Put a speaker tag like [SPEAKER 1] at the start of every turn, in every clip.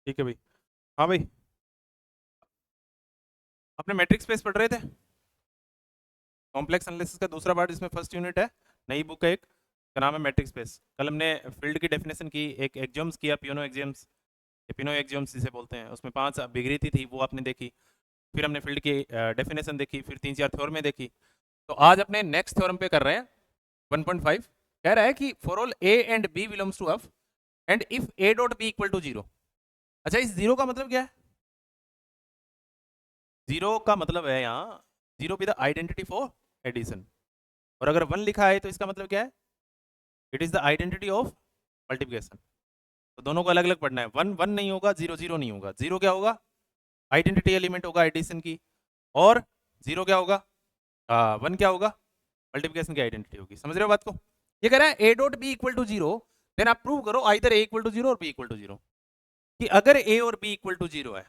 [SPEAKER 1] ठीक है भाई। हाँ भाई, अपने मैट्रिक्स स्पेस पढ़ रहे थे, कॉम्प्लेक्स एनालिसिस का दूसरा पार्ट, इसमें फर्स्ट यूनिट है, नई बुक है एक, का नाम है मैट्रिक्स स्पेस। कल हमने फील्ड की डेफिनेशन की, एक एग्जाम्स किया, पियोनो एग्जाम्स, पिनो एग्जाम्स जिसे बोलते हैं, उसमें 5 विघृति थी वो आपने देखी। फिर हमने फील्ड की डेफिनेशन देखी, फिर 3-4 थ्योरम देखी। तो आज अपने नेक्स्ट थ्योरम पे कर रहे हैं 1.5। कह रहा है कि for all a and B belongs to F and if a dot B equal to zero. अच्छा, इस जीरो का मतलब क्या है? जीरो का मतलब है यहाँ zero be the identity for addition, और अगर 1 लिखा है तो इसका मतलब क्या है? It is the identity of multiplication. तो दोनों को अलग अलग पढ़ना है। 1 1 नहीं होगा, 0 0 नहीं होगा। जीरो क्या होगा? आइडेंटिटी एलिमेंट होगा एडिशन की, और जीरो क्या होगा? 1 क्या होगा? मल्टीप्लिकेशन की आइडेंटिटी होगी। समझ रहे हो बात को? ये कह रहा है a dot B equal to zero, then आप प्रूव करो either a equal to zero और बी इक्वल टू जीरो, कि अगर ए और बी इक्वल टू जीरो है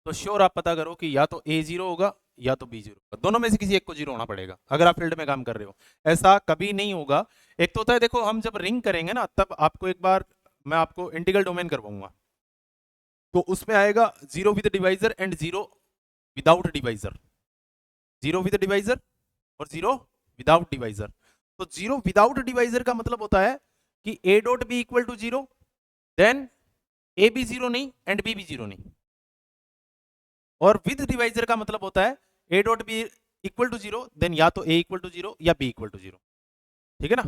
[SPEAKER 1] तो श्योर आप पता करो कि या तो ए जीरो होगा या तो बी जीरो होगा, दोनों में से किसी एक को जीरो होना पड़ेगा अगर आप फील्ड में काम कर रहे हो। ऐसा कभी नहीं होगा। एक तो होता है, देखो हम जब रिंग करेंगे ना, तब आपको एक बार मैं आपको इंटीग्रल डोमेन करवाऊंगा, तो उसमें आएगा zero with divisor and zero without divisor, zero with divisor और जीरो विदाउट डिवाइजर। तो जीरो विदाउट डिवाइजर का मतलब होता है कि ए dot B equal to zero, then a b zero नहीं एंड बी भी जीरो नहीं। और विद डिवाइजर का मतलब होता है a dot B equal to zero, then या तो ए इक्वल टू जीरो या बी इक्वल टू जीरो। ठीक है ना?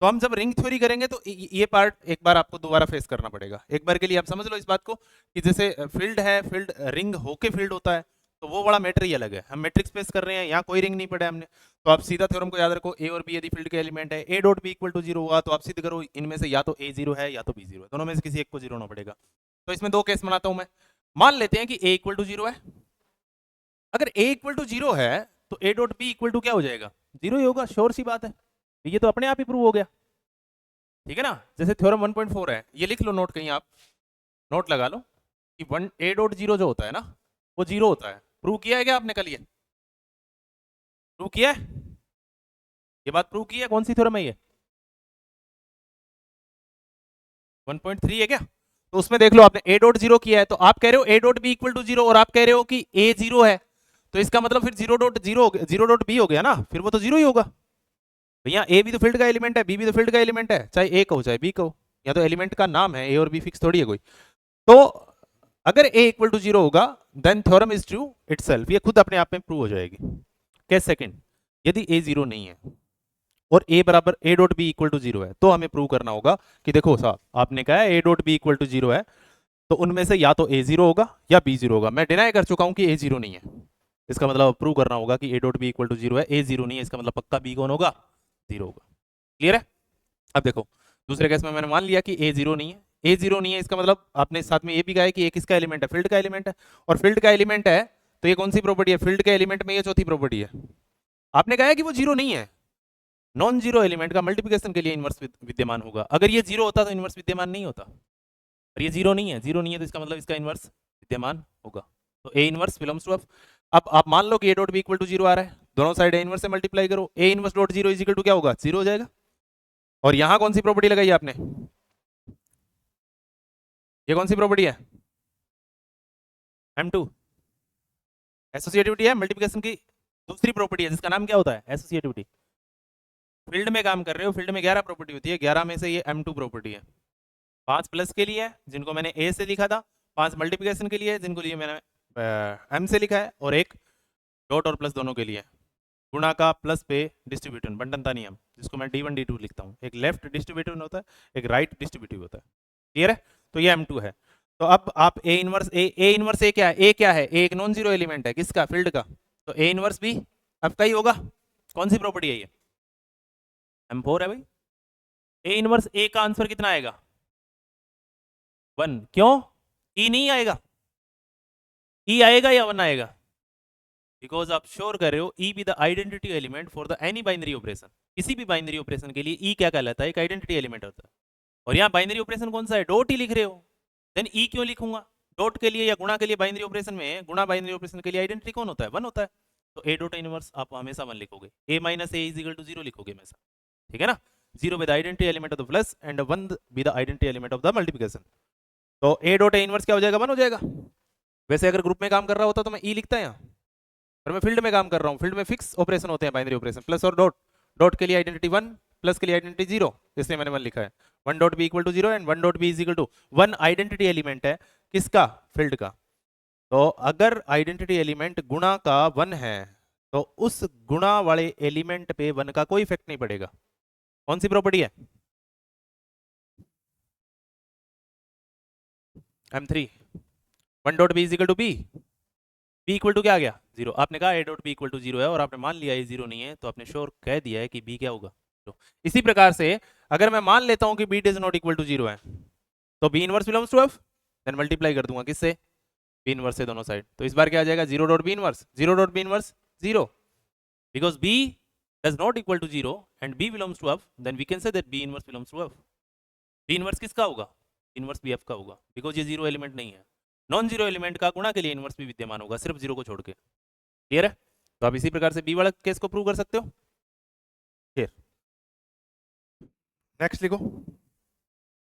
[SPEAKER 1] तो हम जब रिंग थ्योरी करेंगे तो ये पार्ट एक बार आपको दोबारा फेस करना पड़ेगा। एक बार के लिए आप समझ लो इस बात को कि जैसे फील्ड है, फील्ड रिंग होके फील्ड होता है, तो वो बड़ा मैटर ही अलग है। हम मैट्रिक्स स्पेस कर रहे हैं, यहाँ कोई रिंग नहीं पड़ा हमने, तो आप सीधा थ्योरम को याद रखो, ए और बी यदि फील्ड के एलिमेंट है, a dot B equal to zero हुआ, तो आप सिद्ध करो इनमें से या तो ए जीरो है या तो बी जीरो है, दोनों में से किसी एक को जीरो होना पड़ेगा। तो इसमें दो केस बनाता हूं मैं। मान लेते हैं कि ए इक्वल टू जीरो है। अगर ए इक्वल टू जीरो है तो ए डॉट बी इक्वल टू क्या हो जाएगा? जीरो ही होगा, श्योर सी बात है, ये तो अपने आप ही प्रूव हो गया। ठीक है ना? जैसे थ्योरम 1.4 है, ये लिख लो नोट, कहीं आप नोट लगा लो कि वन ए डॉट जीरो जो होता है ना, वो जीरो होता है। प्रूव किया है क्या आपने कल? ये प्रूव किया है, ये बात प्रूव की है। कौन सी थ्योरम है ये? 1.3 है क्या? तो उसमें देख लो, आपने ए डॉट जीरो किया है, तो आप कह रहे हो a dot B equal to zero, और आप कह रहे हो कि ए जीरो है, तो इसका मतलब फिर zero dot zero, zero dot b हो गया ना, फिर वो तो जीरो ही होगा। भैया ए भी तो फील्ड का एलिमेंट है, बी भी तो फील्ड का एलिमेंट है, चाहे ए कहो चाहे बी कहो, या तो एलिमेंट का नाम है, ए और बी फिक्स थोड़ी है कोई। तो अगर ए इक्वल टू जीरो होगा, then theorem is true itself, ये खुद अपने आप में प्रूव हो जाएगी। केस सेकंड, यदि ए जीरो नहीं है और ए बराबर a dot B equal to zero है, तो हमें प्रूव करना होगा कि देखो साहब, आपने कहा है a dot B equal to zero है, तो उनमें से या तो ए जीरो होगा या बी जीरो होगा। मैं डिनाई कर चुका हूं कि ए जीरो नहीं है, इसका मतलब प्रूव करना होगा कि ए dot B equal to zero है, ए जीरो नहीं है, इसका मतलब पक्का बी कौन होगा? जीरो होगा। क्लियर है? अब देखो, दूसरे केस में मैंने मान लिया कि ए जीरो नहीं है, ए जीरो नहीं है, इसका मतलब आपने साथ में ये भी कहा है कि ए किसका एलिमेंट है? फील्ड का एलिमेंट है, और फील्ड का एलिमेंट है तो ये कौन सी प्रॉपर्टी है? फील्ड के एलिमेंट में ये चौथी प्रॉपर्टी है। आपने कहा है कि वो जीरो नहीं है, नॉन जीरो एलिमेंट का मल्टीप्लिकेशन के लिए इनवर्स विद्यमान होगा। अगर ये जीरो होता तो इनवर्स विद्यमान नहीं होता, और ये जीरो नहीं है, जीरो नहीं है, तो इसका मतलब इसका इनवर्स विद्यमान होगा। तो A inverse belongs to F. अब आप मान लो कि ए dot B equal to zero आ रहा है, दोनों साइड ए इनवर्स से मल्टीप्लाई करो, A inverse dot zero is equal to क्या होगा? जीरो हो जाएगा। और यहां कौन सी प्रॉपर्टी लगाई आपने? ये कौन सी प्रॉपर्टी है? M2 एसोसिएटिविटी है, मल्टीप्लिकेशन की दूसरी प्रॉपर्टी है, जिसका नाम क्या होता है? एसोसिएटिविटी। फील्ड में काम कर रहे हो, फील्ड में 11 प्रॉपर्टी होती है, 11 में से ये M2 प्रॉपर्टी है। 5 प्लस के लिए है, जिनको मैंने ए से लिखा था, 5 मल्टीप्लिकेशन के लिए है, जिनको लिए मैंने एम से लिखा है, और एक डॉट और प्लस दोनों के लिए। गुणा का प्लस पे डिस्ट्रीब्यूटिव बंटनता नियम, जिसको मैं D1 D2 लिखता हूँ। एक लेफ्ट डिस्ट्रीब्यूटिव होता है, एक राइट डिस्ट्रीब्यूटिव होता है। क्लियर है? तो ये M2 है। तो अब आप ए इनवर्स ए इनवर्स ए क्या है? ए क्या है? ए एक नॉन जीरो एलिमेंट है, किसका? फील्ड का। तो ए इनवर्स भी आपका ही होगा। कौन सी प्रॉपर्टी है ये? M4 है भाई। ए इनवर्स ए का आंसर कितना आएगा? 1। क्यों? ई नहीं आएगा? ई आएगा या 1 आएगा? बिकॉज आप श्योर कर रहे हो E B the identity element for the any binary operation. किसी भी बाइनरी ऑपरेशन के लिए ई क्या कहलाता है? एक आइडेंटिटी एलिमेंट होता है। और यहाँ बाइनरी ऑपरेशन कौन सा है? डॉट ही लिख रहे हो, देन ई क्यों लिखूंगा? डॉट के लिए या गुणा के लिए, बाइनरी ऑपरेशन में गुणा बाइनरी ऑपरेशन के लिए आइडेंटिटी कौन होता है? 1 होता है। तो ए डॉट इनवर्स आप हमेशा 1 लिखोगे, A minus A is equal to 0 लिखोगे हमेशा। ठीक है ना? 0 with identity element of the plus and 1 with identity element of the multiplication. तो ए डॉट ए इनवर्स क्या हो जाएगा, 1 हो जाएगा। वैसे अगर ग्रुप में काम कर रहा होता तो मैं ई लिखता है यहाँ, पर मैं फील्ड में काम कर रहा हूँ, फील्ड में फिक्स ऑपरेशन होते हैं, बाइनरी ऑपरेशन, प्लस और डॉट, डॉट के लिए आइडेंटिटी 1, प्लस के लिए आइडेंटिटी 0, इसलिए मैंने 1 लिखा है। 1 dot B equal to 0 and 1 dot b is equal to 1 identity element है किसका, फील्ड का। तो अगर आइडेंटिटी एलिमेंट गुणा का 1 है तो उस गुणा वाले एलिमेंट पे 1 का कोई इफेक्ट नहीं पड़ेगा। कौन सी प्रॉपर्टी है, M3, 1 dot b is equal to b, b equal to क्या आ गया, 0। आपने कहा a dot B equal to 0 है और आपने मान लिया ये 0 नहीं है, तो आपने श्योर कह दिया है कि बी क्या होगा, 0। इसी प्रकार से अगर मैं मान लेता हूं कि b is not equal to 0 है, तो b inverse belongs to F, then multiply कर दूंगा किससे, बी इनवर्स से दोनों साइड। तो इस बार क्या आ जाएगा, 0 dot B inverse, 0 dot B inverse 0, because b does not equal to 0 and B belongs to F, then we can say that b inverse belongs to F. B inverse किसका होगा, inverse B F का होगा, because ये 0 element नहीं है। Non zero element का गुणा के लिए इनवर्स भी विद्यमान होगा, सिर्फ 0 को छोड़ के। क्लियर है, तो आप इसी प्रकार से बी वाला केस को प्रूव कर सकते हो। क्लियर, नेक्स्ट लिखो,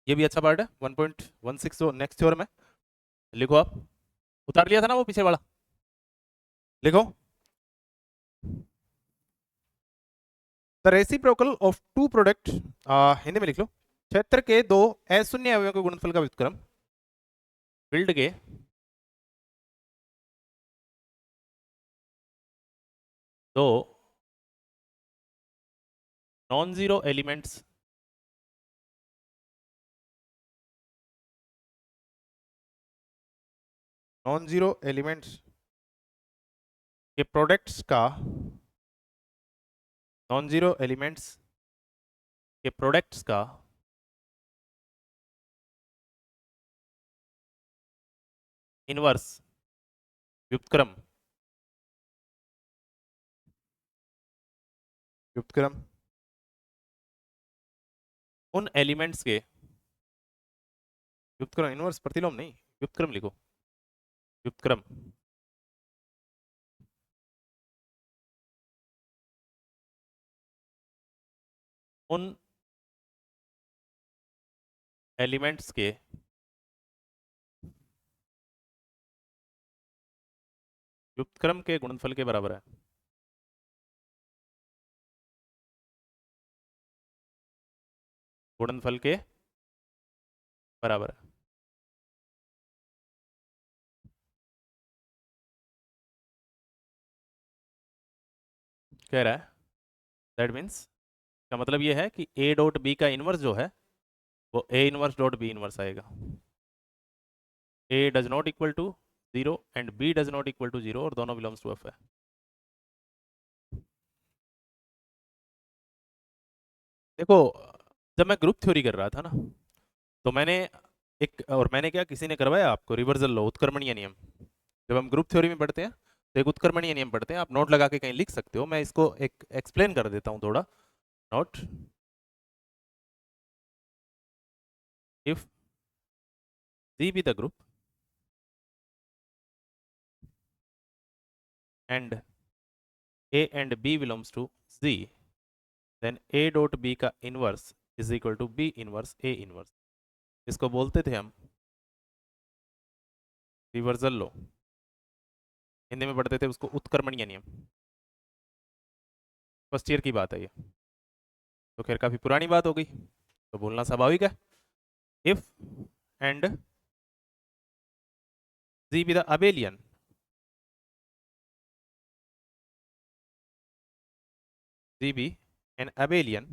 [SPEAKER 1] ये भी अच्छा पार्ट है, 1.16 नेक्स्ट थ्योरम है, लिखो आप, उतार लिया था ना वो पीछे वाला, लिखो। The reciprocal of two product, Hindi में लिख लो, क्षेत्र के दो अशून्य अवयवों के गुणनफल का व्युत्क्रम फील्ड के दो नॉन जीरो एलिमेंट्स के प्रोडक्ट्स का, नॉन जीरो एलिमेंट्स के प्रोडक्ट्स का इनवर्स व्युत्क्रम, व्युत्क्रम उन एलिमेंट्स के, व्युत्क्रम इनवर्स प्रतिलोम नहीं, व्युत्क्रम लिखो, व्युत्क्रम उन एलिमेंट्स के व्युत्क्रम के गुणनफल के बराबर है। गुणनफल के बराबर है, कह रहा है, दैट मीन्स का मतलब ये है कि ए डॉट बी का इनवर्स जो है वो A inverse dot B inverse आएगा। A does not equal to 0 and B does not equal to 0 और दोनों बिलोंग्स टू एफ है। देखो, जब मैं ग्रुप थ्योरी कर रहा था ना, तो मैंने एक, और मैंने क्या, किसी ने करवाया आपको रिवर्सल लॉ, उत्क्रमणीय नियम। जब हम ग्रुप थ्योरी में पढ़ते हैं तो एक उत्क्रमणीय नियम पढ़ते हैं, आप नोट लगा के कहीं लिख सकते हो, मैं इसको एक एक्सप्लेन कर देता हूँ थोड़ा। Note, if G be the group and A and B belongs to G, then A dot B का inverse is equal to B inverse A inverse. इसको बोलते थे हम रिवर्सल लॉ, हिंदी में पढ़ते थे उसको उत्क्रमणीय नियम। फर्स्ट ईयर की बात है ये, तो खैर काफी पुरानी बात हो गई, तो बोलना स्वाभाविक है। If and G be the abelian G be an abelian,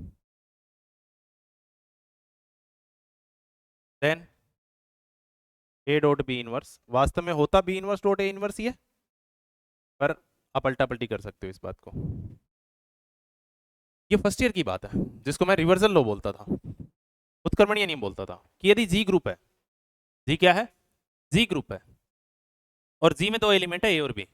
[SPEAKER 1] then A dot B inverse, वास्तव में होता बी इनवर्स डॉट ए इनवर्स ही है, पर आप पलटा पलटी कर सकते हो इस बात को। ये फर्स्ट ईयर की बात है, जिसको मैं रिवर्सल लॉ बोलता था, उत्क्रमणीय नियम बोलता था, कि यदि जी ग्रुप है, जी क्या है, जी ग्रुप है, और जी में दो एलिमेंट है ए और बी,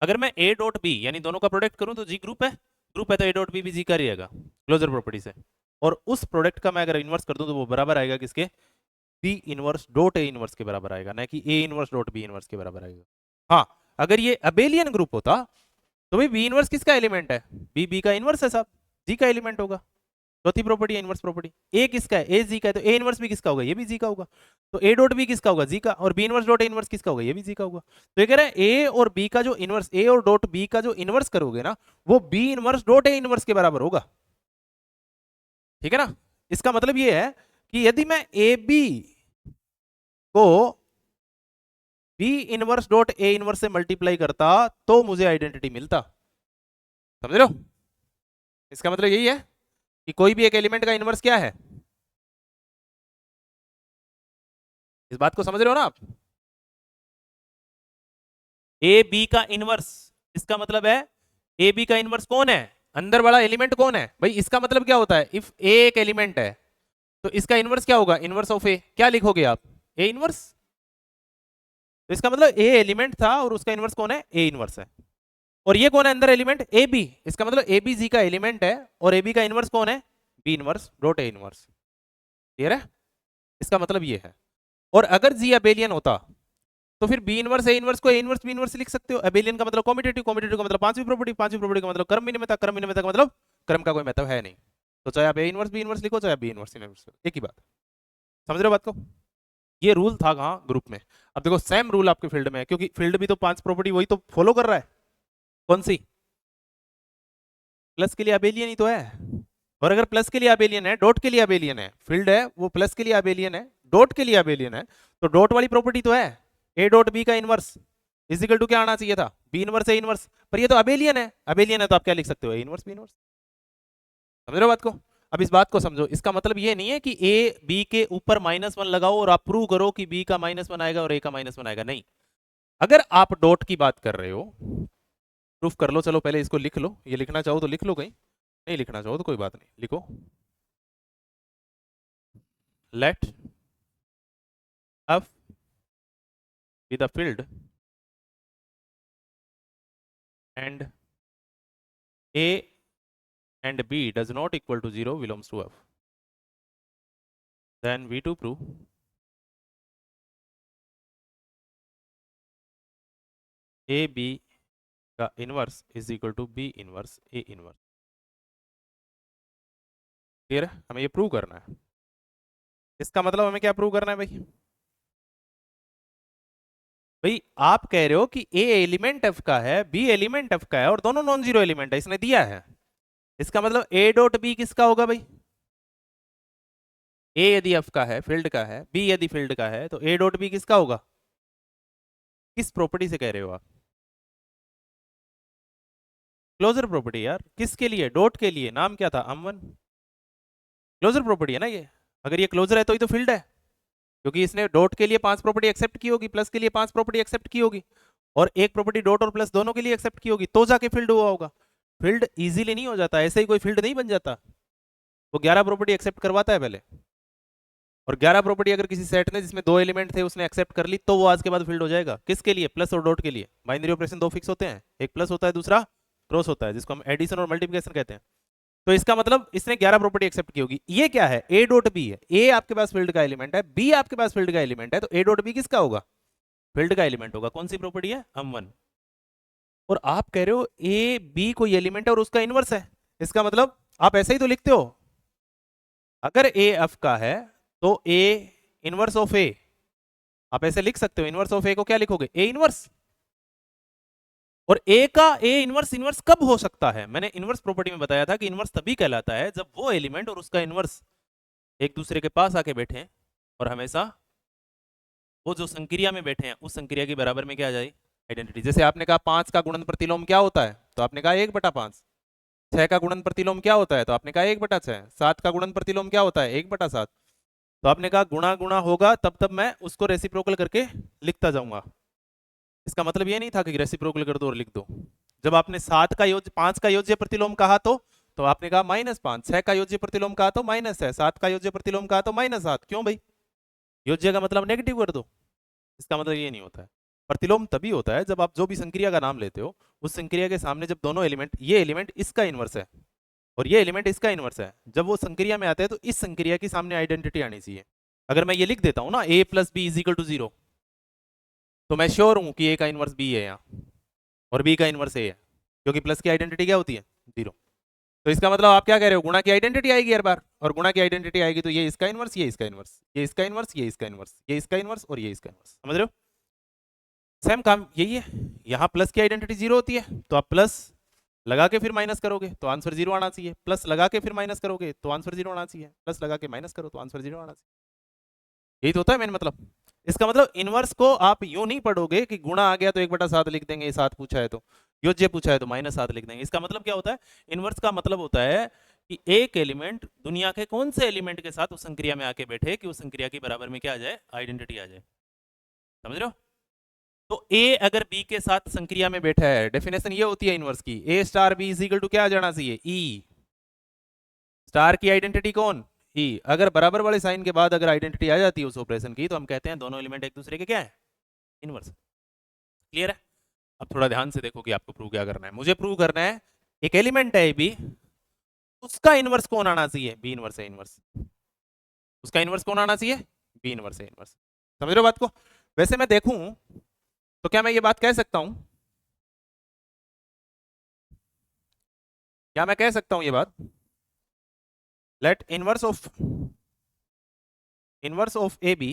[SPEAKER 1] अगर मैं ए डॉट बी यानी दोनों का प्रोडक्ट करूं तो जी ग्रुप है, ग्रुप है तो ए डॉट बी भी जी का रहेगा क्लोजर प्रॉपर्टी से, और उस प्रोडक्ट का मैं अगर इन्वर्स कर दूं तो वो बराबर आएगा किसके, बी इनवर्स डॉट ए इनवर्स के बराबर आएगा, ना कि a inverse dot B inverse के बराबर आएगा। हाँ, अगर ये अबेलियन ग्रुप होता तो भाई बी इनवर्स किसका एलिमेंट है, बी बी का इनवर्स है साहब, जी का एलिमेंट होगा। चौथी प्रॉपर्टी है इनवर्स प्रॉपर्टी। ए किसका है, ए जी का है, तो ए इनवर्स भी किसका होगा, ये भी जी का होगा। तो ए डॉट बी किसका होगा, जी का, और बी इनवर्स डॉट ए इनवर्स किसका होगा, ये भी जी का होगा। तो ये कह रहा है ए और बी का जो इनवर्स, ए और डॉट बी का जो इनवर्स करोगे ना, वो बी इनवर्स डॉट ए इनवर्स के बराबर होगा। ठीक है ना। इसका मतलब ये है कि यदि मैं ए बी को बी इनवर्स डॉट ए इनवर्स से मल्टीप्लाई करता तो मुझे आइडेंटिटी मिलता। समझ रहे हो। इसका मतलब यही है कि कोई भी एक एलिमेंट का इनवर्स क्या है, इस बात को समझ रहे हो ना आप। ए बी का इनवर्स, इसका मतलब है ए बी का इनवर्स कौन है, अंदर वाला एलिमेंट कौन है भाई। इसका मतलब क्या होता है, इफ ए एक एलिमेंट है तो इसका इनवर्स क्या होगा, इनवर्स ऑफ ए। क्या लिखोगे आप, ए इनवर्स। तो इसका मतलब ए एलिमेंट था और उसका इनवर्स कौन है, ए इनवर्स है। और ये कौन है अंदर एलिमेंट, ए बी। इसका मतलब ए बी जी का एलिमेंट है और ए बी का इनवर्स कौन है, बी इनवर्स डॉट ए इनवर्स। क्लियर है। इसका मतलब ये है। और अगर जी अबेलियन होता तो फिर बी इनवर्स ए इनवर्स को ए इनवर्स बी इनवर्स लिख सकते हो। अबेलियन का मतलब कॉम्पिटेटिव, कॉम्पिटेटिव का मतलब पांचवी प्रॉपर्टी, पांचवी प्रॉपर्टी का मतलब क्रम विनिमयता, क्रम विनिमयता का मतलब क्रम का कोई मतलब है नहीं। तो चाहे आप ए इनवर्स बी इनवर्स लिखो, चाहे बी इनवर्स इनवर्स, एक ही बात। समझ रहे हो बात को। ये रूल था कहाँ, ग्रुप में। अब देखो सेम रूल आपके फील्ड में है, क्योंकि फील्ड भी तो पांच प्रॉपर्टी वही तो फॉलो कर रहा है। कौन सी, प्लस के लिए अबेलियन ही तो है। और अगर प्लस के लिए अबेलियन है, डॉट के लिए अबेलियन है, फील्ड है वो प्लस के लिए अबेलियन है, डॉट के लिए अबेलियन है, तो डॉट वाली प्रॉपर्टी तो है ए डॉट बी का इनवर्स इजिकल टू क्या आना चाहिए था, बी इनवर्स ए इनवर्स। पर ये तो अबेलियन है, अबेलियन है तो आप क्या लिख सकते हो, ए इनवर्स बी इनवर्स। समझ रहे हो बात को। अब इस बात को समझो, इसका मतलब ये नहीं है कि ए बी के ऊपर -1 लगाओ और आप प्रूव करो कि बी का -1 आएगा और ए का -1 आएगा, नहीं। अगर आप डॉट की बात कर रहे हो, प्रूफ कर लो, चलो पहले इसको लिख लो, ये लिखना चाहो तो लिख लो, कहीं नहीं लिखना चाहो तो कोई बात नहीं, लिखो। Let f be the field and a and b does not equal to 0 belongs to f, then v2 prove a b का inverse is equal to B inverse A inverse. Clear है, हमें ये प्रूव करना है। इसका मतलब हमें क्या प्रूव करना है भाई, भाई आप कह रहे हो कि ए एलिमेंट एफ का है, बी एलिमेंट एफ का है और दोनों नॉन जीरो एलिमेंट है, इसने दिया है। इसका मतलब ए डॉट बी किसका होगा भाई, ए यदि एफ का है, फील्ड का है, बी यदि फील्ड का है, तो ए डॉट बी किसका होगा। किस प्रॉपर्टी से कह रहे हो आप, क्लोजर प्रॉपर्टी यार। किसके लिए, डॉट के लिए, नाम क्या था, अमन। क्लोजर प्रॉपर्टी है ना ये। अगर ये क्लोजर है तो ही तो फील्ड है, क्योंकि इसने डॉट के लिए 5 प्रॉपर्टी एक्सेप्ट की होगी, प्लस के लिए 5 प्रॉपर्टी एक्सेप्ट की होगी, और एक प्रॉपर्टी डॉट और प्लस दोनों के लिए एक्सेप्ट की होगी, तो जाके फील्ड हुआ होगा। फील्ड इजीली नहीं हो जाता, ऐसे ही कोई फील्ड नहीं बन जाता। वो 11 प्रॉपर्टी एक्सेप्ट करवाता है पहले, और 11 प्रॉपर्टी अगर किसी सेट ने जिसमें 2 एलिमेंट थे उसने एक्सेप्ट कर ली, तो वो आज के बाद फील्ड हो जाएगा। किसके लिए, प्लस और डॉट के लिए। बाइनरी ऑपरेशन 2 फिक्स होते हैं, एक प्लस होता है, दूसरा क्रॉस होता है, जिसको हम एडिशन और मल्टीप्लिकेशन कहते हैं। तो इसका मतलब इसने 11 प्रॉपर्टी एक्सेप्ट की होगी। ये क्या है, ए डॉट बी है। ए आपके पास फील्ड का एलिमेंट है, बी आपके पास फील्ड का एलिमेंट है, तो ए डॉट बी किसका होगा, फील्ड का एलिमेंट होगा। कौन सी प्रॉपर्टी है, हम1। और आप कह रहे हो ए बी कोई एलिमेंट है और उसका इनवर्स है। इसका मतलब आप ऐसे ही तो लिखते हो, अगर ए एफ का है तो ए इनवर्स ऑफ ए, आप ऐसे लिख सकते हो। इनवर्स ऑफ ए को क्या लिखोगे, ए इनवर्स। और ए का ए इनवर्स, इनवर्स कब हो सकता है, मैंने इनवर्स प्रॉपर्टी में बताया था कि इनवर्स तभी कहलाता है जब वो एलिमेंट और उसका इनवर्स एक दूसरे के पास आके बैठे हैं और हमेशा वो जो संक्रिया में बैठे हैं उस संक्रिया के बराबर में क्या आ जाए, आइडेंटिटी। जैसे आपने कहा 5 का गुणन प्रतिलोम क्या होता है, तो आपने कहा 1/5। 6 का गुणन प्रतिलोम क्या होता है, तो आपने कहा 1/6। 7 का गुणन प्रतिलोम क्या होता है, 1/7। तो आपने कहा गुणा गुणा होगा तब तब मैं उसको रेसिप्रोकल करके लिखता जाऊंगा। इसका मतलब ये नहीं था कि रेसिप्रोकल कर दो और लिख दो। जब आपने 7 का योज्य 5 का योज्य प्रतिलोम कहा तो आपने कहा -5। 6 का योज्य प्रतिलोम कहा तो -6। 7 का योज्य प्रतिलोम कहा तो -7। क्यों भाई, योज्य का मतलब नेगेटिव कर दो। इसका मतलब ये नहीं होता है। प्रतिलोम तभी होता है जब आप जो भी संक्रिया का नाम लेते हो उस संक्रिया के सामने जब दोनों एलिमेंट, ये एलिमेंट इसका इनवर्स है और ये एलिमेंट इसका इनवर्स है, जब वो संक्रिया में आते हैं तो इस संक्रिया की सामने आइडेंटिटी आनी चाहिए। अगर मैं ये लिख देता हूं ना a + b = 0, तो मैं श्योर हूं कि a का इनवर्स b है यहाँ और b का इनवर्स a है, क्योंकि प्लस की आइडेंटिटी क्या होती है, 0। तो इसका मतलब आप क्या कह रहे हो, गुणा की आइडेंटिटी आएगी हर बार, और गुणा की आइडेंटिटी आएगी तो ये इसका इनवर्स, ये इसका इनवर्स, ये इसका इनवर्स, ये इसका इनवर्स, ये इसका इनवर्स और ये इसका इनवर्स, समझ रहे हो? सेम काम यही है, यहाँ प्लस की आइडेंटिटी जीरो होती है तो आप प्लस लगा के फिर माइनस करोगे तो आंसर जीरो आना चाहिए, प्लस लगा के फिर माइनस करोगे तो आंसर जीरो आना चाहिए, प्लस लगा के माइनस करो तो आंसर जीरो आना चाहिए। यही तो होता है मेन मतलब। इसका मतलब इनवर्स को आप यूं नहीं पढ़ोगे कि गुणा आ गया तो 1/7 लिख देंगे, 7 पूछा है तो, योज्य पूछा है तो -7 लिख देंगे। इसका मतलब क्या होता है, इनवर्स का मतलब होता है कि एक एलिमेंट दुनिया के कौन से एलिमेंट के साथ उस संक्रिया में आके बैठे कि उस संक्रिया के बराबर में क्या आ जाए, आइडेंटिटी आ जाए, समझ रहे हो? तो ए अगर बी के साथ संक्रिया में बैठा है, डेफिनेशन ये होती है इनवर्स की, A star B is equal to क्या आ जाना चाहिए, ई स्टार की आइडेंटिटी कौन, ई। अगर बराबर वाले साइन के बाद अगर आइडेंटिटी आ जाती है उस ऑपरेशन की तो हम कहते हैं दोनों एलिमेंट एक दूसरे के क्या है, इनवर्स। क्लियर है? अब थोड़ा ध्यान से देखो कि आपको प्रूव क्या करना है। मुझे प्रूव करना है एक एलिमेंट है ए बी, उसका इनवर्स कौन आना चाहिए, बी इनवर्स है इनवर्स। उसका इनवर्स कौन आना चाहिए, बी इनवर्स है इनवर्स। समझ रहे हो बात को? वैसे मैं देखूं तो क्या मैं ये बात कह सकता हूं, क्या मैं कह सकता हूं ये बात, let inverse of a b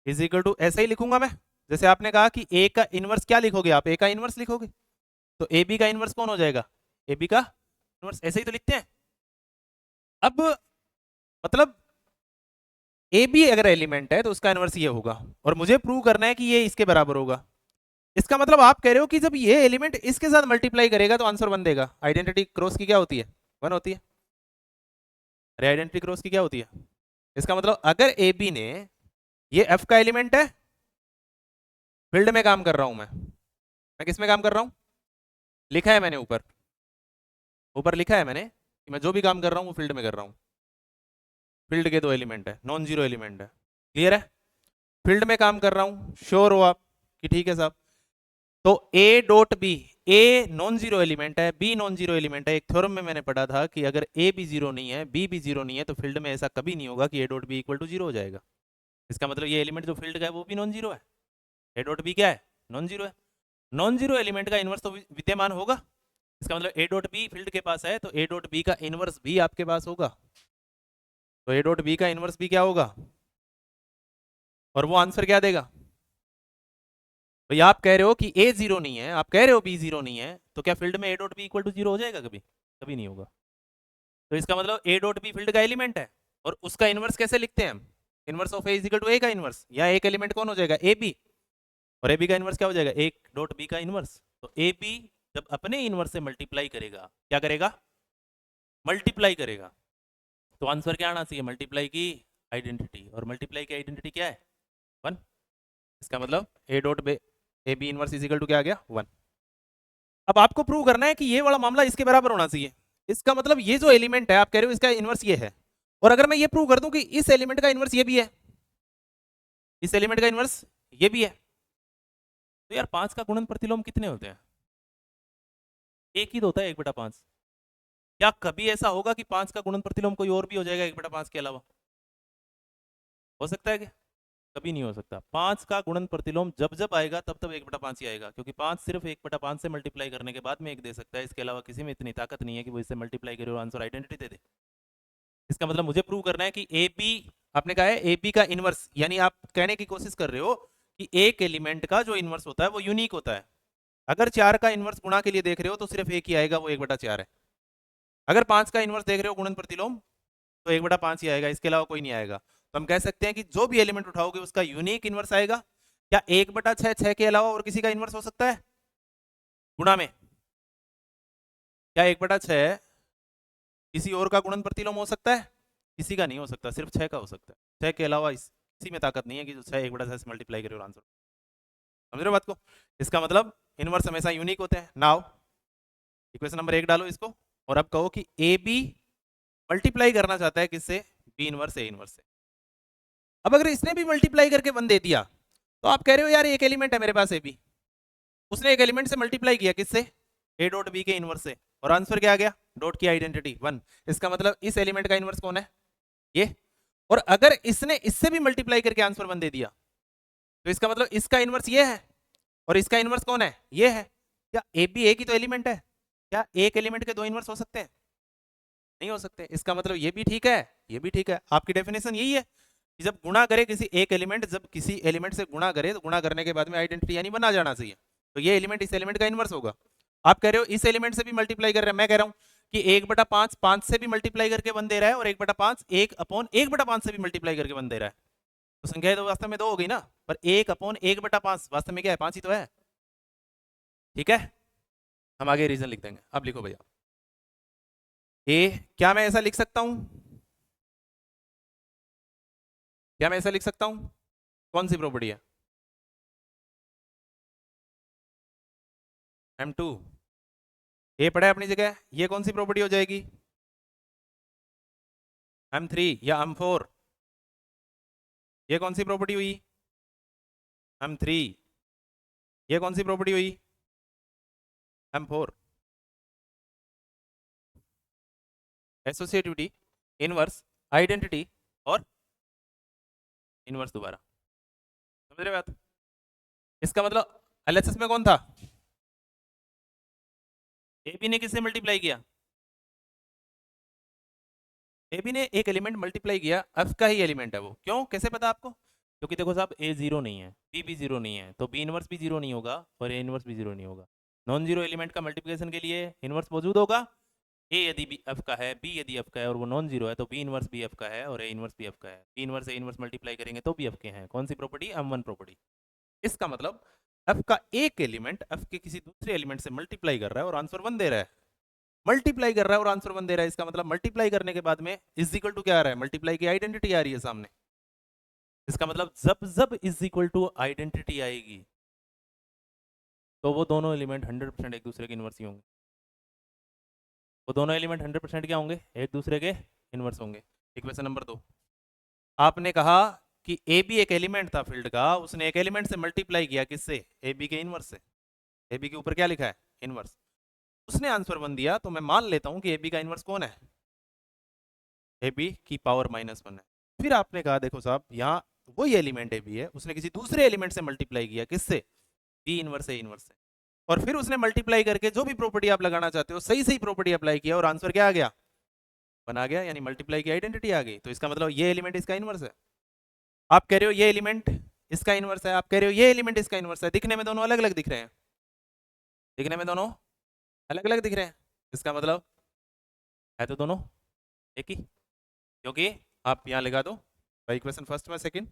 [SPEAKER 1] is equal to, ऐसे ही लिखूंगा मैं जैसे आपने कहा कि ए का इनवर्स क्या लिखोगे आप, ए का इनवर्स लिखोगे, तो ए बी का इनवर्स कौन हो जाएगा, ए बी का इनवर्स, ऐसे ही तो लिखते हैं। अब मतलब ए बी अगर एलिमेंट है तो उसका इनवर्स ये होगा, और मुझे प्रूव करना है कि ये इसके बराबर होगा। इसका मतलब आप कह रहे हो कि जब ये एलिमेंट इसके साथ मल्टीप्लाई करेगा तो आंसर 1 देगा। आइडेंटिटी क्रॉस की क्या होती है, 1 होती है। अरे आइडेंटिटी क्रॉस की क्या होती है, इसका मतलब अगर ए बी ने, ये एफ का एलिमेंट है, फील्ड में काम कर रहा हूं मैं किस में काम कर रहा हूं, लिखा है मैंने ऊपर, ऊपर लिखा है मैंने कि मैं जो भी काम कर रहा हूं वो फील्ड में कर रहा हूं। फील्ड के 2 एलिमेंट है, नॉन जीरो एलिमेंट है, क्लियर है? फील्ड में काम कर रहा हूं, श्योर हो आप कि ठीक है साहब? तो ए dot b, a non zero element है, बी नॉन जीरो एलिमेंट है। एक थ्योरम में मैंने पढ़ा था कि अगर ए भी जीरो नहीं है, बी भी जीरो नहीं है, तो फील्ड में ऐसा कभी नहीं होगा कि ए dot B equal to zero हो जाएगा। इसका मतलब ये एलिमेंट जो फील्ड का है वो भी नॉन जीरो है, ए डॉट बी क्या है, नॉन जीरो है। नॉन जीरो एलिमेंट का इनवर्स तो विद्यमान होगा। इसका मतलब ए डॉट बी फील्ड के पास है तो ए डॉट बी का इनवर्स भी आपके पास होगा, तो ए डॉट बी का इनवर्स भी क्या होगा, और वो आंसर क्या देगा। भाई आप कह रहे हो कि ए जीरो नहीं है, आप कह रहे हो बी जीरो नहीं है, तो क्या फील्ड में A dot B equal to zero हो जाएगा कभी, कभी नहीं होगा। तो इसका मतलब ए डॉट बी फील्ड का एलिमेंट है, और उसका इनवर्स कैसे लिखते हैं हम, inverse of A is equal to A का इनवर्स, या एक एलिमेंट कौन हो जाएगा, ए बी, और ए बी का इनवर्स क्या हो जाएगा, एक डॉट बी का इनवर्स। तो ए बी जब अपने इनवर्स से मल्टीप्लाई करेगा, क्या करेगा, मल्टीप्लाई करेगा, तो आंसर क्या आना चाहिए, मल्टीप्लाई की आइडेंटिटी, और मल्टीप्लाई की आइडेंटिटी क्या है, 1। इसका मतलब ए dot b a b inverse is equal to क्या आ गया, 1। अब आपको प्रूव करना है कि ये वाला मामला इसके बराबर होना चाहिए। इसका मतलब ये जो एलिमेंट है आप कह रहे हो इसका इनवर्स ये है, और अगर मैं ये प्रूव कर दूं कि इस एलिमेंट का इनवर्स ये भी है, इस एलिमेंट का इनवर्स ये भी है, तो यार 5 का गुणन प्रतिलोम कितने होते हैं, एक ही तो होता है, 1/5। क्या कभी ऐसा होगा कि 5 का गुणन प्रतिलोम कोई और भी हो जाएगा 1/5 के अलावा, हो सकता है क्या, कभी नहीं हो सकता। 5 का गुणन प्रतिलोम जब जब आएगा तब तब 1/5 ही आएगा, क्योंकि 5 सिर्फ 1/5 से मल्टीप्लाई करने के बाद में 1 दे सकता है, इसके अलावा किसी में इतनी ताकत नहीं है कि वो इससे मल्टीप्लाई करे और आंसर आइडेंटिटी दे दे। इसका मतलब मुझे प्रूव करना है कि ए बी, आपने कहा है ए बी का इनवर्स, यानी आप कहने की कोशिश कर रहे हो कि एक एलिमेंट का जो इनवर्स होता है वो यूनिक होता है। अगर 4 का इनवर्स गुणा के लिए देख रहे हो तो सिर्फ एक ही आएगा, वो 1/4 है। अगर 5 का इनवर्स देख रहे हो गुणन प्रतिलोम तो 1/5 ही आएगा, इसके अलावा कोई नहीं आएगा। तो हम कह सकते हैं कि जो भी एलिमेंट उठाओगे उसका यूनिक इनवर्स आएगा। क्या 1/6 6 के अलावा और किसी का इनवर्स हो सकता है गुणा में, क्या 1/6 किसी और का गुणन प्रतिलोम हो सकता है, किसी का नहीं हो सकता, सिर्फ 6 का हो सकता है। 6 के अलावा इसी में ताकत नहीं है कि जो 6 1/6 से मल्टीप्लाई करे और आंसर, समझ रहे हो बात को? इसका मतलब इनवर्स हमेशा यूनिक होते हैं। नाउ इक्वेशन नंबर 1 डालो इसको, और अब कहो कि ए बी मल्टीप्लाई करना चाहता है किससे, बी इनवर्स ए इनवर्स से। अब अगर इसने भी मल्टीप्लाई करके 1 दे दिया तो आप कह रहे हो यार एक एलिमेंट है मेरे पास ए बी, उसने एक एलिमेंट से मल्टीप्लाई किया किससे, ए डॉट बी के इनवर्स से, और आंसर क्या आ गया, डॉट की आइडेंटिटी 1। इसका मतलब इस एलिमेंट का इनवर्स कौन है, ये। और अगर इसने इससे भी मल्टीप्लाई करके आंसर 1 दे दिया तो इसका मतलब इसका इनवर्स ये है, और इसका इनवर्स कौन है, ये है। क्या ए बी ए की तो एलिमेंट है, क्या एक एलिमेंट के दो इनवर्स हो सकते हैं? नहीं हो सकते। इसका मतलब ये भी ठीक है, ये भी ठीक है। आपकी डेफिनेशन यही है कि जब गुणा करे किसी एक एलिमेंट, जब किसी एलिमेंट से गुणा करे तो गुणा करने के बाद में आइडेंटिटी यानी बना जाना चाहिए। तो ये एलिमेंट इस एलिमेंट का इनवर्स होगा। आप कह रहे हो इस एलिमेंट से भी मल्टीप्लाई कर रहे हैं, मैं कह रहा हूं कि 1/5 5 से भी मल्टीप्लाई करके वन दे रहा है, और 1/5 1/1/5 से भी मल्टीप्लाई करके वन दे रहा है। तो संख्या तो वास्तव में दो हो गई ना, पर 1/1/5 वास्तव में क्या है? 5 ही तो है। ठीक है, हम आगे रीजन लिख देंगे। अब लिखो भैया ए, क्या मैं ऐसा लिख सकता हूं? क्या मैं ऐसा लिख सकता हूं? कौन सी प्रॉपर्टी है? M2 ए पड़ा है अपनी जगह, ये कौन सी प्रॉपर्टी हो जाएगी? M3 या M4? ये कौन सी प्रॉपर्टी हुई? M3। ये कौन सी प्रॉपर्टी हुई? M4। एसोसिएटिविटी, इनवर्स, आइडेंटिटी और इनवर्स दोबारा। समझ रहे बात? इसका मतलब एलएचएस में कौन था? ए बी ने किससे मल्टीप्लाई किया? ए बी ने एक एलिमेंट मल्टीप्लाई किया, एफ का ही एलिमेंट है वो। क्यों, कैसे पता आपको? क्योंकि देखो साहब, ए जीरो नहीं है, बी भी जीरो नहीं है, तो बी इनवर्स भी जीरो नहीं होगा और ए इनवर्स भी जीरो नहीं होगा। नॉन जीरो एलिमेंट का मल्टीप्लिकेशन के लिए इनवर्स मौजूद होगा। ए यदि बी एफ का है, बी यदि एफ का है और वो नॉन जीरो है, तो बी इनवर्स बी एफ का है और ए इनवर्स बी एफ का है। बी इनवर्स ए इनवर्स मल्टीप्लाई करेंगे तो बी एफ के हैं। कौन सी प्रॉपर्टी? M1 property. इसका मतलब एफ का एक एलिमेंट एफ के किसी दूसरे एलिमेंट से मल्टीप्लाई कर रहा है और आंसर वन दे रहा है। मल्टीप्लाई कर रहा है और आंसर वन दे रहा है, इसका मतलब मल्टीप्लाई करने के बाद में इज इक्वल टू क्या आ रहा है? मल्टीप्लाई की आइडेंटिटी आ रही है सामने। इसका मतलब जब जब इज इक्वल टू आइडेंटिटी आएगी तो वो दोनों एलिमेंट 100% एक दूसरे के इनवर्स ही होंगे। वो दोनों एलिमेंट 100% क्या होंगे? एक दूसरे के इनवर्स होंगे। इक्वेशन नंबर 2, आपने कहा कि ए बी एक एलिमेंट था फील्ड का, उसने एक एलिमेंट से मल्टीप्लाई किया, किससे? ए बी के इनवर्स से। ए बी के ऊपर क्या लिखा है? इनवर्स। उसने आंसर वन दिया, तो मैं मान लेता हूं कि ए बी का इनवर्स कौन है? ए बी की पावर -1 है। फिर आपने कहा देखो साहब, यहाँ वही एलिमेंट ए बी है, उसने किसी दूसरे एलिमेंट से मल्टीप्लाई किया, किससे? बी इनवर्स ए इनवर्स से। और फिर उसने मल्टीप्लाई करके जो भी प्रॉपर्टी आप लगाना चाहते हो सही सही प्रॉपर्टी अप्लाई किया और आंसर क्या आ गया? बना गया, यानी मल्टीप्लाई की आइडेंटिटी आ गई। तो इसका मतलब ये एलिमेंट इसका इनवर्स है। आप कह रहे हो ये एलिमेंट इसका इनवर्स है, आप कह रहे हो ये एलिमेंट इसका इनवर्स है। दिखने में दोनों अलग अलग दिख रहे हैं, दिखने में दोनों अलग अलग दिख रहे हैं। इसका मतलब है तो दोनों एक ही, क्योंकि आप यहाँ लगा दो भाई इक्वेशन फर्स्ट में सेकंड,